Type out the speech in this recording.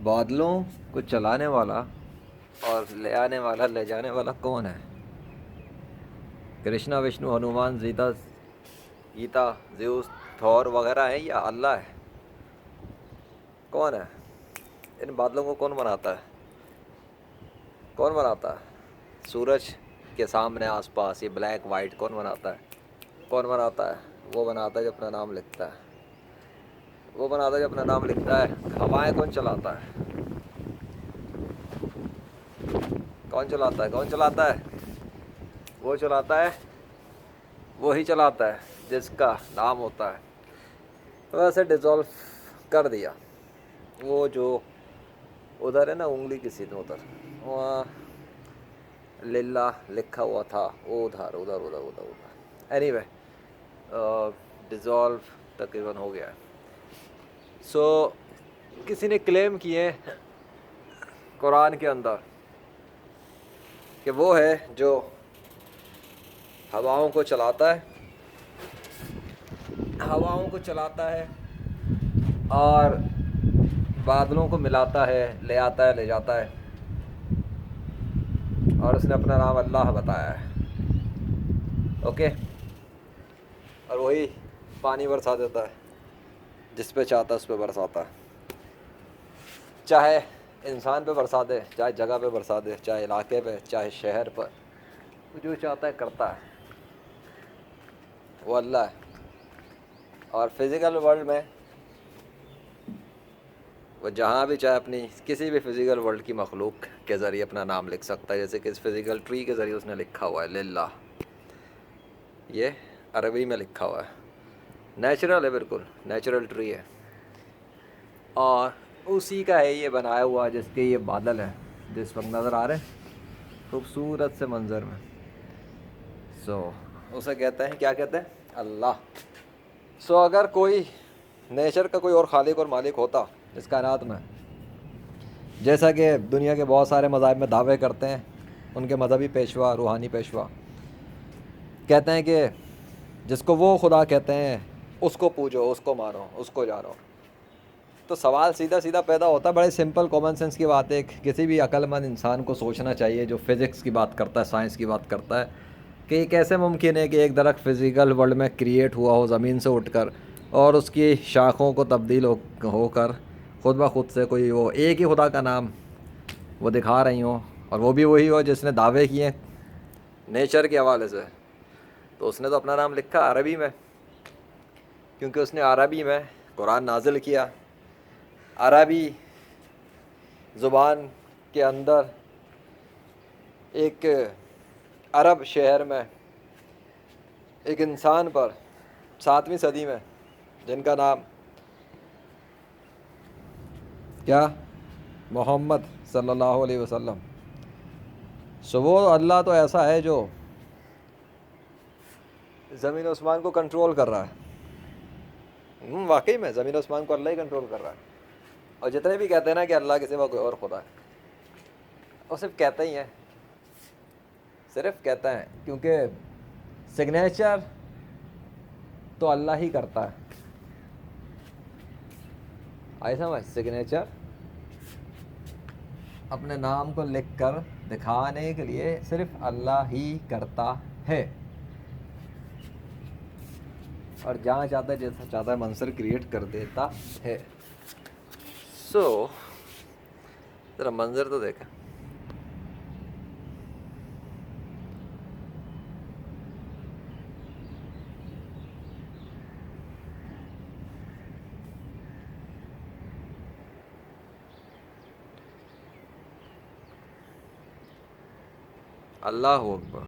बादलों को चलाने वाला और ले आने वाला, ले जाने वाला कौन है? कृष्णा, विष्णु, हनुमान, सीता, गीता, ज़्यूस, थॉर वगैरह है या अल्लाह है? कौन है? इन बादलों को कौन बनाता है? कौन बनाता है? सूरज के सामने आसपास ये ब्लैक वाइट कौन बनाता है? कौन बनाता है? वो बनाता है जो अपना नाम लिखता है। वो बनाता है जो अपना नाम लिखता है। हवाएं कौन चलाता है? कौन चलाता है? कौन चलाता है? वो चलाता है, वो ही चलाता है जिसका नाम होता है। वैसे डिज़ोल्व कर दिया। वो जो उधर है ना, उंगली किसी ने उधर, वहाँ लिल्ला लिखा हुआ था, वो उधर उधर उधर उधर उधर। एनीवे, डिज़ोल्व तकरीबन हो गया है। सो किसी ने क्लेम किए कुरान के अंदर कि वो है जो हवाओं को चलाता है, हवाओं को चलाता है और बादलों को मिलाता है, ले आता है, ले जाता है, और उसने अपना नाम अल्लाह बताया है। ओके। और वही पानी बरसा देता है, जिस पे चाहता है उस पे बरसाता है। चाहे इंसान पे बरसा दे, चाहे जगह पे बरसा दे, चाहे इलाके पे, चाहे शहर पर, वो जो चाहता है करता है। वो अल्लाह है। और फिज़िकल वर्ल्ड में वो जहाँ भी चाहे अपनी किसी भी फिज़िकल वर्ल्ड की मखलूक के ज़रिए अपना नाम लिख सकता है। जैसे कि इस फिज़िकल ट्री के ज़रिए उसने लिखा हुआ है लिल्लाह, ये अरबी में लिखा हुआ है। नेचुरल है, बिल्कुल नेचुरल ट्री है। और उसी का है ये बनाया हुआ, जिसके ये बादल हैं जिस वक्त नज़र आ रहे हैं खूबसूरत से मंज़र में। उसे कहते हैं, क्या कहते हैं? अल्लाह। अगर कोई नेचर का कोई और खालिक और मालिक होता इस कायनात में, जैसा कि दुनिया के बहुत सारे मज़ाहिब में दावे करते हैं, उनके मज़हबी पेशवा, रूहानी पेशवा कहते हैं कि जिसको वो खुदा कहते हैं उसको पूजो, उसको मानो, उसको जानो। तो सवाल सीधा सीधा पैदा होता है, बड़े सिंपल कॉमन सेंस की बात है। किसी भी अक्लमंद इंसान को सोचना चाहिए जो फिज़िक्स की बात करता है, साइंस की बात करता है, कि ये कैसे मुमकिन है कि एक दरख्त फिज़िकल वर्ल्ड में क्रिएट हुआ हो ज़मीन से उठकर, और उसकी शाखों को तब्दील होकर खुद ब खुद से कोई वो एक ही खुदा का नाम वो दिखा रही हो, और वो भी वही हो जिसने दावे किए नेचर के हवाले से। तो उसने तो अपना नाम लिखा अरबी में, क्योंकि उसने अरबी में कुरान नाजिल किया। अरबी ज़ुबान के अंदर एक अरब शहर में एक इंसान पर 7वीं सदी में, जिनका नाम क्या, मोहम्मद सल्लल्लाहु अलैहि वसल्लम। वो अल्लाह तो ऐसा है जो ज़मीन आसमान को कंट्रोल कर रहा है। वाकई में ज़मीन आसमान को अल्लाह ही कंट्रोल कर रहा है। और जितने भी कहते हैं ना कि अल्लाह के सिवा कोई और खुदा है, वो सिर्फ कहते ही हैं, सिर्फ कहते हैं, क्योंकि सिग्नेचर तो अल्लाह ही करता है। आई समझ? सिग्नेचर अपने नाम को लिख कर दिखाने के लिए सिर्फ अल्लाह ही करता है। और जहाँ चाहता है, जैसा चाहता है मंजर क्रिएट कर देता है। ज़रा मंजर तो देखा। अल्लाह हू अकबर।